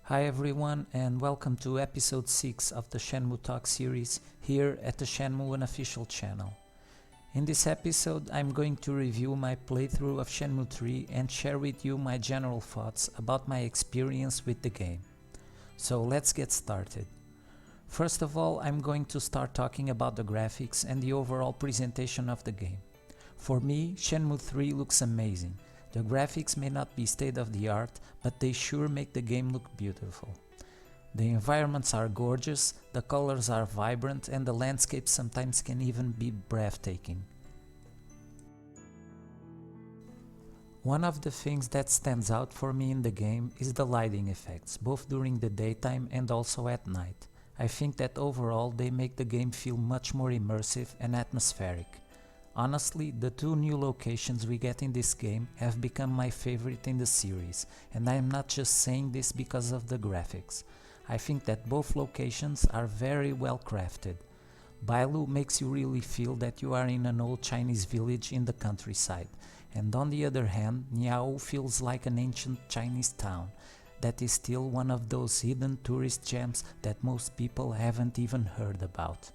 Hi everyone and welcome to episode 6 of the Shenmue Talk series here at the Shenmue Unofficial channel. In this episode I'm going to review my playthrough of Shenmue 3 and share with you my general thoughts about my experience with the game. So let's get started. First of all, I'm going to start talking about the graphics and the overall presentation of the game. For me, Shenmue 3 looks amazing. The graphics may not be state of the art, but they sure make the game look beautiful. The environments are gorgeous, the colors are vibrant, and the landscape sometimes can even be breathtaking. One of the things that stands out for me in the game is the lighting effects, both during the daytime and also at night. I think that overall they make the game feel much more immersive and atmospheric. Honestly, the two new locations we get in this game have become my favorite in the series, and I am not just saying this because of the graphics. I think that both locations are very well crafted. Bailu makes you really feel that you are in an old Chinese village in the countryside, and on the other hand, Niao feels like an ancient Chinese town that is still one of those hidden tourist gems that most people haven't even heard about.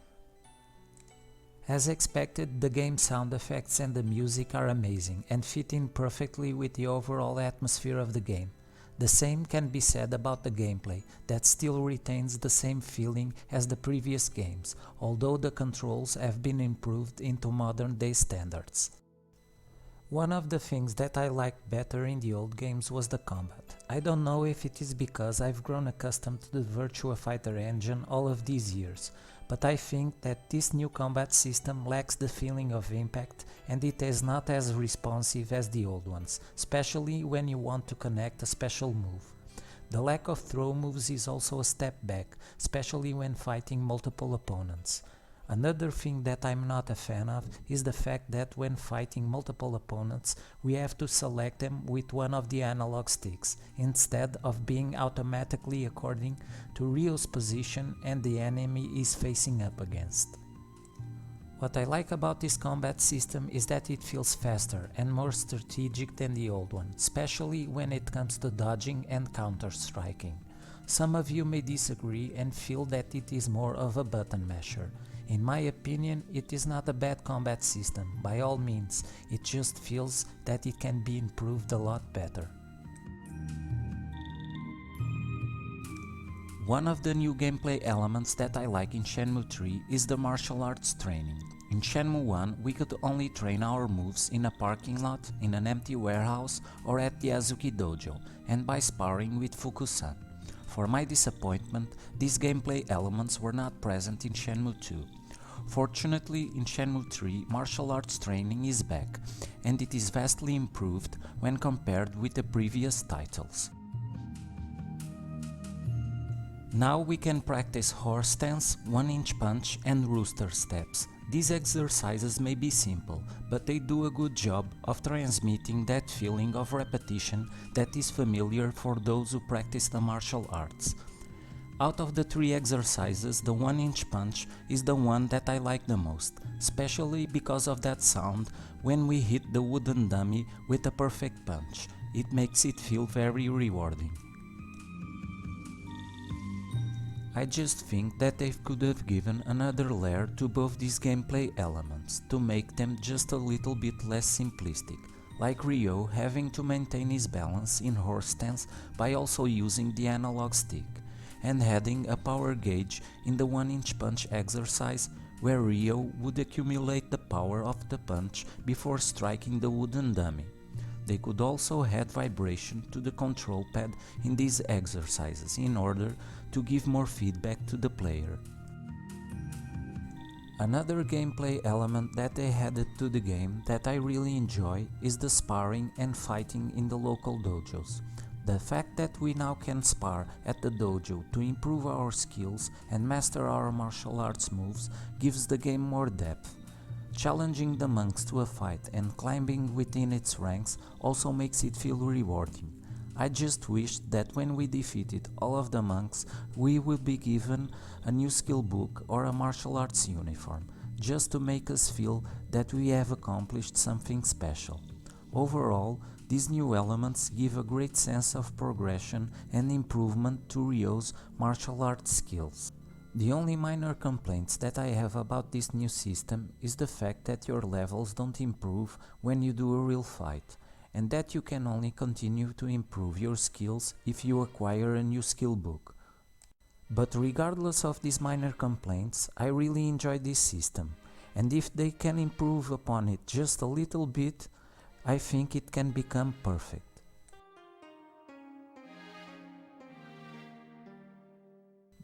As expected, the game's sound effects and the music are amazing and fit in perfectly with the overall atmosphere of the game. The same can be said about the gameplay, that still retains the same feeling as the previous games, although the controls have been improved into modern day standards. One of the things that I liked better in the old games was the combat. I don't know if it is because I've grown accustomed to the Virtua Fighter engine all of these years, but I think that this new combat system lacks the feeling of impact and it is not as responsive as the old ones, especially when you want to connect a special move. The lack of throw moves is also a step back, especially when fighting multiple opponents. Another thing that I'm not a fan of is the fact that when fighting multiple opponents, we have to select them with one of the analog sticks, instead of being automatically according to Ryo's position and the enemy is facing up against. What I like about this combat system is that it feels faster and more strategic than the old one, especially when it comes to dodging and counter-striking. Some of you may disagree and feel that it is more of a button masher. In my opinion, it is not a bad combat system, by all means, it just feels that it can be improved a lot better. One of the new gameplay elements that I like in Shenmue 3 is the martial arts training. In Shenmue 1, we could only train our moves in a parking lot, in an empty warehouse, or at the Azuki Dojo, and by sparring with Fuku-san. For my disappointment, these gameplay elements were not present in Shenmue 2. Fortunately, in Shenmue 3, martial arts training is back, and it is vastly improved when compared with the previous titles. Now we can practice horse stance, 1-inch punch and rooster steps. These exercises may be simple, but they do a good job of transmitting that feeling of repetition that is familiar for those who practice the martial arts. Out of the 3 exercises, the 1-inch punch is the one that I like the most, especially because of that sound when we hit the wooden dummy with a perfect punch. It makes it feel very rewarding. I just think that they could have given another layer to both these gameplay elements to make them just a little bit less simplistic, like Ryo having to maintain his balance in horse stance by also using the analog stick, and adding a power gauge in the 1-inch punch exercise where Ryo would accumulate the power of the punch before striking the wooden dummy. They could also add vibration to the control pad in these exercises in order to give more feedback to the player. Another gameplay element that they added to the game that I really enjoy is the sparring and fighting in the local dojos. The fact that we now can spar at the dojo to improve our skills and master our martial arts moves gives the game more depth. Challenging the monks to a fight and climbing within its ranks also makes it feel rewarding. I just wish that when we defeated all of the monks, we would be given a new skill book or a martial arts uniform, just to make us feel that we have accomplished something special. Overall, These new elements give a great sense of progression and improvement to Ryo's martial arts skills. The only minor complaints that I have about this new system is the fact that your levels don't improve when you do a real fight, and that you can only continue to improve your skills if you acquire a new skill book. But regardless of these minor complaints, I really enjoy this system, and if they can improve upon it just a little bit, I think it can become perfect.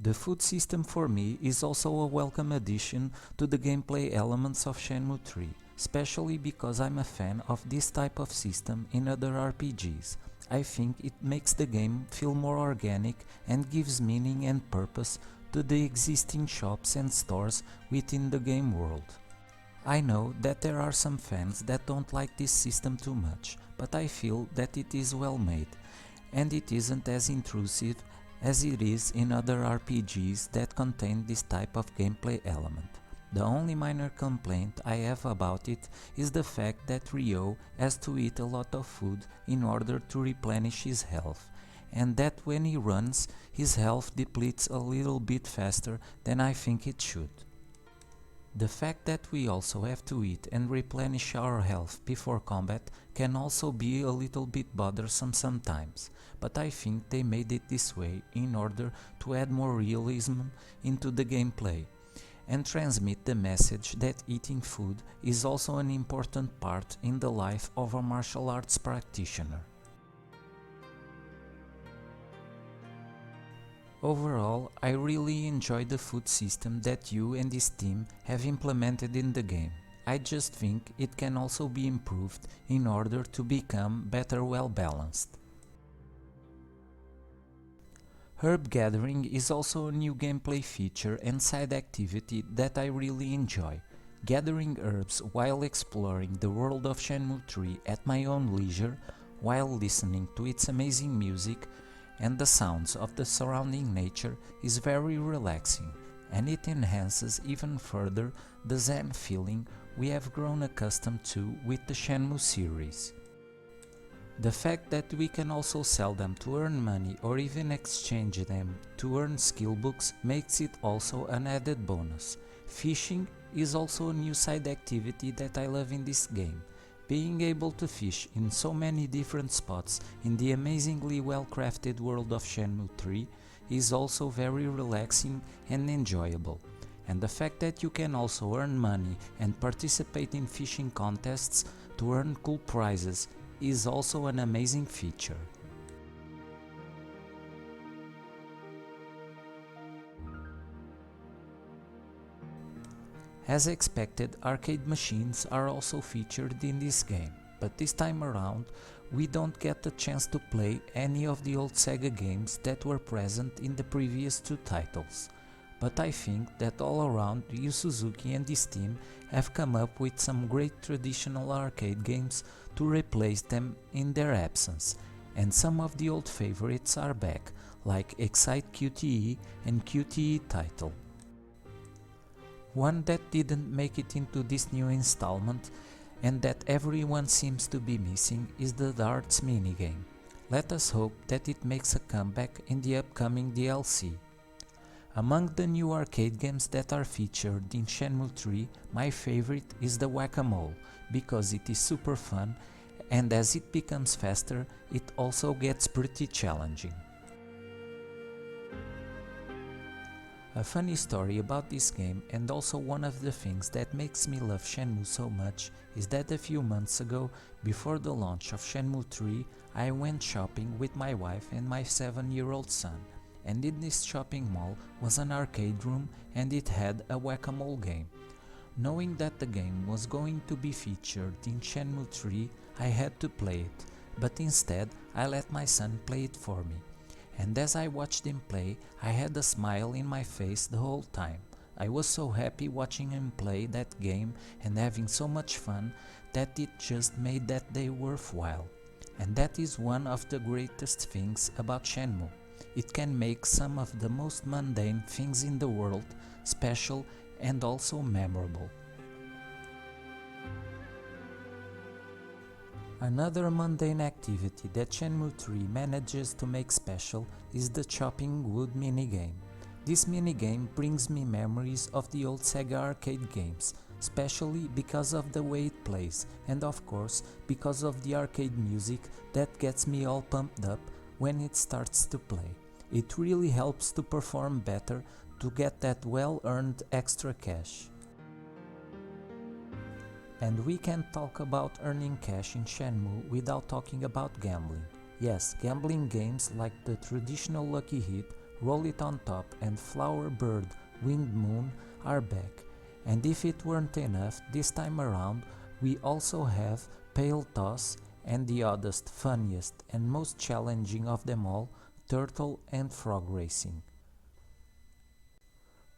The food system for me is also a welcome addition to the gameplay elements of Shenmue 3, especially because I'm a fan of this type of system in other RPGs. I think it makes the game feel more organic and gives meaning and purpose to the existing shops and stores within the game world. I know that there are some fans that don't like this system too much, but I feel that it is well made, and it isn't as intrusive as it is in other RPGs that contain this type of gameplay element. The only minor complaint I have about it is the fact that Ryo has to eat a lot of food in order to replenish his health, and that when he runs, his health depletes a little bit faster than I think it should. The fact that we also have to eat and replenish our health before combat can also be a little bit bothersome sometimes, but I think they made it this way in order to add more realism into the gameplay and transmit the message that eating food is also an important part in the life of a martial arts practitioner. Overall, I really enjoy the food system that you and this team have implemented in the game. I just think it can also be improved in order to become better well balanced. Herb gathering is also a new gameplay feature and side activity that I really enjoy. Gathering herbs while exploring the world of Shenmue 3 at my own leisure, while listening to its amazing music and the sounds of the surrounding nature is very relaxing, and it enhances even further the zen feeling we have grown accustomed to with the Shenmue series. The fact that we can also sell them to earn money or even exchange them to earn skill books makes it also an added bonus. Fishing is also a new side activity that I love in this game. Being able to fish in so many different spots in the amazingly well-crafted world of Shenmue 3 is also very relaxing and enjoyable. And the fact that you can also earn money and participate in fishing contests to earn cool prizes is also an amazing feature. As expected, arcade machines are also featured in this game, but this time around we don't get the chance to play any of the old Sega games that were present in the previous two titles. But I think that all around Yu Suzuki and his team have come up with some great traditional arcade games to replace them in their absence, and some of the old favorites are back, like Excite QTE and QTE title. One that didn't make it into this new installment and that everyone seems to be missing is the darts minigame. Let us hope that it makes a comeback in the upcoming DLC. Among the new arcade games that are featured in Shenmue 3, my favorite is the Whack-A-Mole, because it is super fun, and as it becomes faster, it also gets pretty challenging. A funny story about this game, and also one of the things that makes me love Shenmue so much, is that a few months ago, before the launch of Shenmue 3, I went shopping with my wife and my 7-year-old son, and in this shopping mall was an arcade room and it had a Whack-A-Mole game. Knowing that the game was going to be featured in Shenmue 3, I had to play it, but instead I let my son play it for me. And as I watched him play, I had a smile in my face the whole time. I was so happy watching him play that game and having so much fun that it just made that day worthwhile. And that is one of the greatest things about Shenmue. It can make some of the most mundane things in the world special and also memorable. Another mundane activity that Shenmue 3 manages to make special is the chopping wood minigame. This minigame brings me memories of the old Sega arcade games, especially because of the way it plays, and of course because of the arcade music that gets me all pumped up when it starts to play. It really helps to perform better, to get that well-earned extra cash. And we can't talk about earning cash in Shenmue without talking about gambling. Yes, gambling games like the traditional Lucky Hit, Roll It on Top and Flower Bird Winged Moon are back. And if it weren't enough, this time around we also have Pale Toss and the oddest, funniest and most challenging of them all, Turtle and Frog Racing.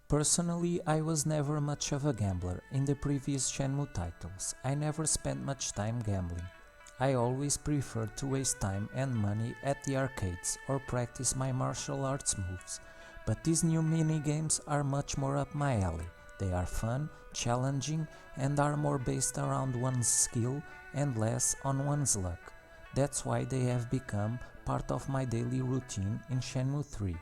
Personally, I was never much of a gambler in the previous Shenmue titles. I never spent much time gambling. I always preferred to waste time and money at the arcades or practice my martial arts moves. But these new mini-games are much more up my alley. They are fun, challenging and are more based around one's skill and less on one's luck. That's why they have become part of my daily routine in Shenmue 3.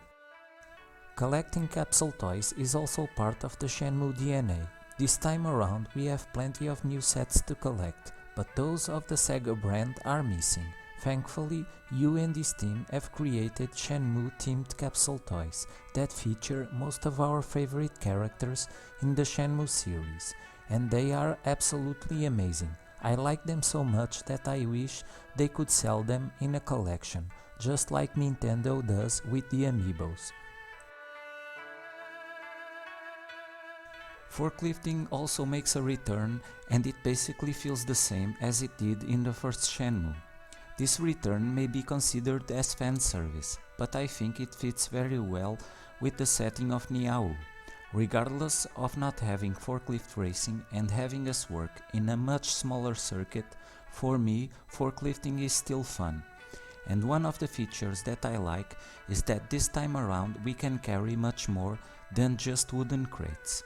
Collecting Capsule Toys is also part of the Shenmue DNA. This time around we have plenty of new sets to collect, but those of the Sega brand are missing. Thankfully, you and this team have created Shenmue-themed Capsule Toys that feature most of our favorite characters in the Shenmue series, and they are absolutely amazing. I like them so much that I wish they could sell them in a collection, just like Nintendo does with the Amiibos. Forklifting also makes a return, and it basically feels the same as it did in the first Shenmue. This return may be considered as fan service, but I think it fits very well with the setting of Niau. Regardless of not having forklift racing and having us work in a much smaller circuit, for me forklifting is still fun. And one of the features that I like is that this time around we can carry much more than just wooden crates.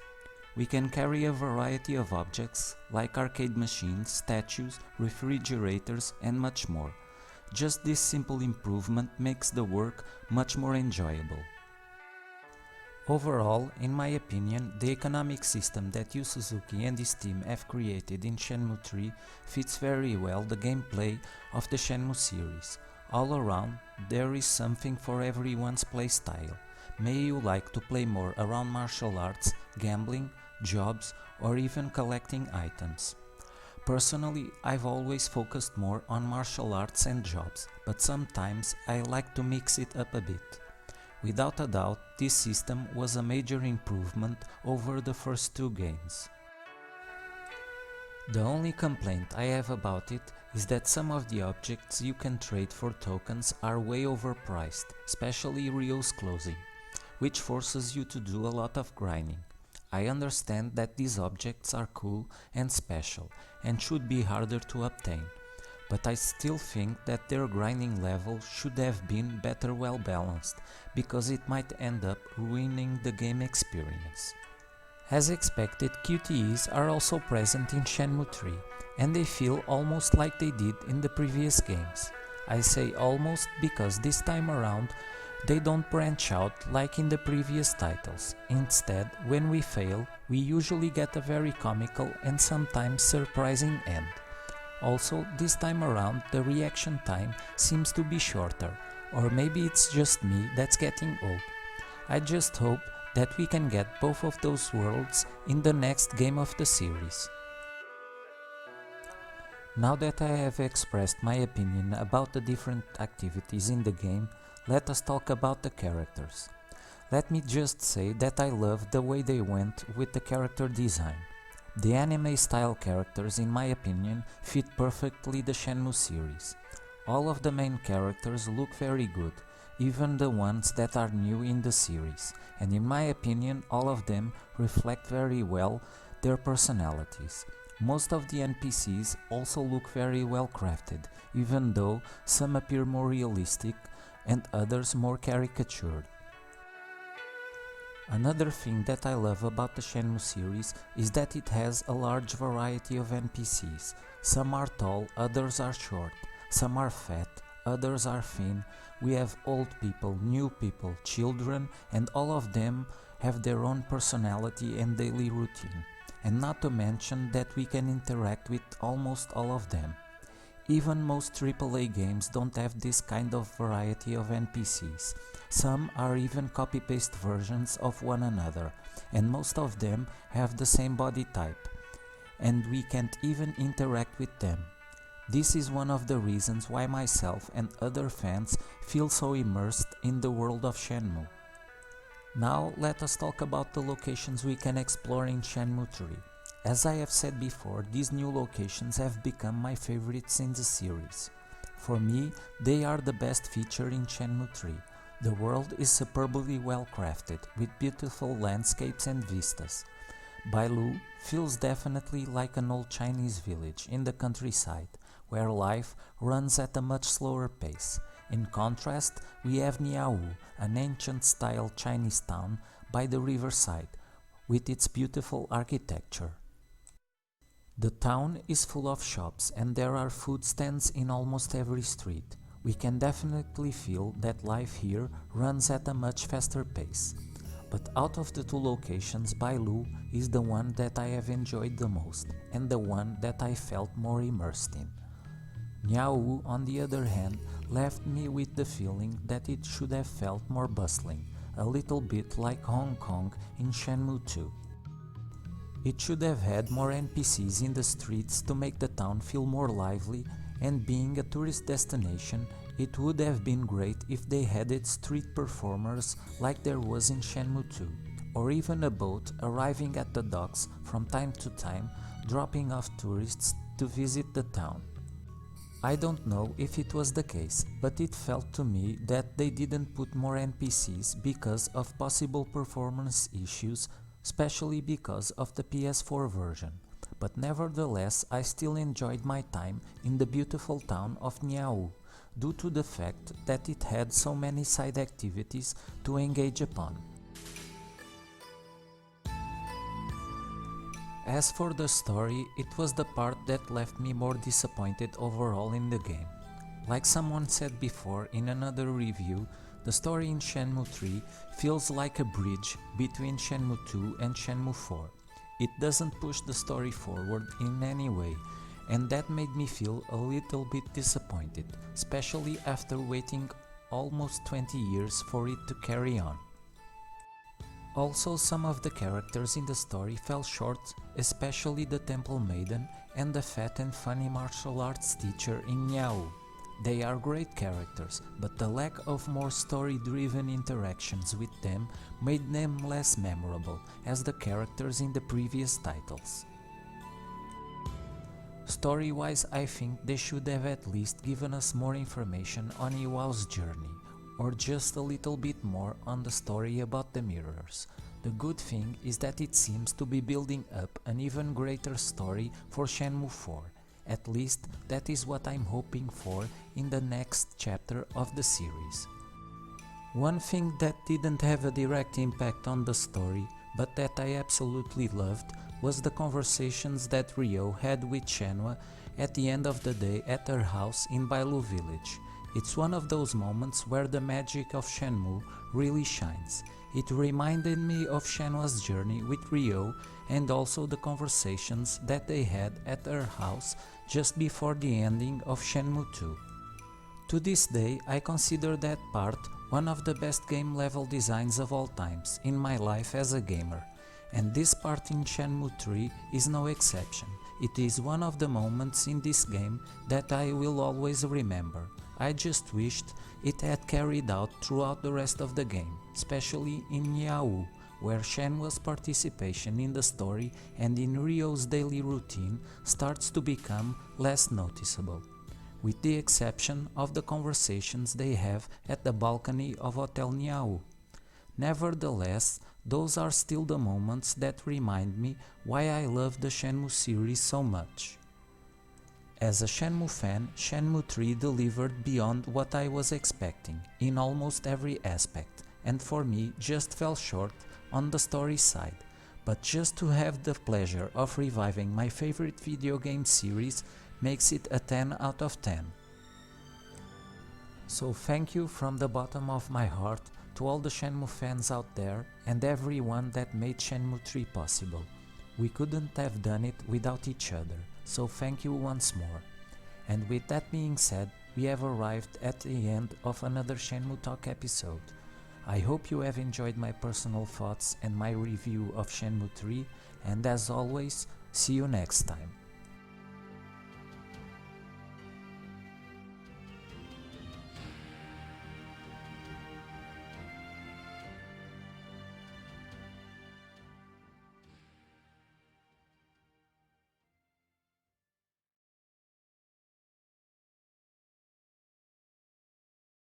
We can carry a variety of objects like arcade machines, statues, refrigerators and much more. Just this simple improvement makes the work much more enjoyable. Overall, in my opinion, the economic system that Yu Suzuki and his team have created in Shenmue 3 fits very well the gameplay of the Shenmue series. All around, there is something for everyone's playstyle. May you like to play more around martial arts, gambling, jobs, or even collecting items. Personally, I've always focused more on martial arts and jobs, but sometimes I like to mix it up a bit. Without a doubt, this system was a major improvement over the first two games. The only complaint I have about it is that some of the objects you can trade for tokens are way overpriced, especially Rio's clothing, which forces you to do a lot of grinding. I understand that these objects are cool and special and should be harder to obtain, but I still think that their grinding level should have been better well balanced, because it might end up ruining the game experience. As expected, Cuties are also present in Shenmue 3, and they feel almost like they did in the previous games. I say almost because this time around they don't branch out like in the previous titles. Instead, when we fail, we usually get a very comical and sometimes surprising end. Also, this time around the reaction time seems to be shorter, or maybe it's just me that's getting old. I just hope that we can get both of those worlds in the next game of the series. Now that I have expressed my opinion about the different activities in the game, let us talk about the characters. Let me just say that I love the way they went with the character design. The anime-style characters, in my opinion, fit perfectly the Shenmue series. All of the main characters look very good, even the ones that are new in the series, and in my opinion all of them reflect very well their personalities. Most of the NPCs also look very well crafted, even though some appear more realistic and others more caricatured. Another thing that I love about the Shenmue series is that it has a large variety of NPCs. Some are tall, others are short, some are fat, others are thin. We have old people, new people, children, and all of them have their own personality and daily routine. And not to mention that we can interact with almost all of them. Even most AAA games don't have this kind of variety of NPCs. Some are even copy-paste versions of one another, and most of them have the same body type, and we can't even interact with them. This is one of the reasons why myself and other fans feel so immersed in the world of Shenmue. Now let us talk about the locations we can explore in Shenmue 3. As I have said before, these new locations have become my favorites in the series. For me, they are the best feature in Shenmue 3. The world is superbly well crafted, with beautiful landscapes and vistas. Bailu feels definitely like an old Chinese village in the countryside, where life runs at a much slower pace. In contrast, we have Niaowu, an ancient-style Chinese town by the riverside, with its beautiful architecture. The town is full of shops and there are food stands in almost every street. We can definitely feel that life here runs at a much faster pace. But out of the two locations, Bailu is the one that I have enjoyed the most and the one that I felt more immersed in. Niaowu, on the other hand, left me with the feeling that it should have felt more bustling, a little bit like Hong Kong in Shenmue 2. It should have had more NPCs in the streets to make the town feel more lively, and being a tourist destination, it would have been great if they had street performers like there was in Shenmue 2, or even a boat arriving at the docks from time to time, dropping off tourists to visit the town. I don't know if it was the case, but it felt to me that they didn't put more NPCs because of possible performance issues, especially because of the PS4 version. But nevertheless, I still enjoyed my time in the beautiful town of Niaowu, due to the fact that it had so many side activities to engage upon. As for the story, it was the part that left me more disappointed overall in the game. Like someone said before in another review, the story in Shenmue 3 feels like a bridge between Shenmue 2 and Shenmue 4. It doesn't push the story forward in any way, and that made me feel a little bit disappointed, especially after waiting almost 20 years for it to carry on. Also, some of the characters in the story fell short, especially the Temple Maiden and the fat and funny martial arts teacher in Niaowu. They are great characters, but the lack of more story-driven interactions with them made them less memorable as the characters in the previous titles. Story-wise, I think they should have at least given us more information on Iwao's journey, or just a little bit more on the story about the mirrors. The good thing is that it seems to be building up an even greater story for Shenmue 4. At least that is what I'm hoping for in the next chapter of the series. One thing that didn't have a direct impact on the story, but that I absolutely loved, was the conversations that Ryo had with Shenmue at the end of the day at her house in Bailu village. It's one of those moments where the magic of Shenmue really shines. It reminded me of Shenmue's journey with Ryo and also the conversations that they had at her house just before the ending of Shenmue 2. To this day, I consider that part one of the best game level designs of all times in my life as a gamer, and this part in Shenmue 3 is no exception. It is one of the moments in this game that I will always remember. I just wished it had carried out throughout the rest of the game, especially in Niaowu, where Shenmue's participation in the story and in Ryo's daily routine starts to become less noticeable, with the exception of the conversations they have at the balcony of Hotel Niaowu. Nevertheless, those are still the moments that remind me why I love the Shenmue series so much. As a Shenmue fan, Shenmue 3 delivered beyond what I was expecting in almost every aspect, and for me just fell short on the story side, but just to have the pleasure of reviving my favorite video game series makes it a 10 out of 10. So thank you from the bottom of my heart to all the Shenmue fans out there and everyone that made Shenmue 3 possible. We couldn't have done it without each other, so thank you once more. And with that being said, we have arrived at the end of another Shenmue Talk episode. I hope you have enjoyed my personal thoughts and my review of Shenmue 3, and as always, see you next time.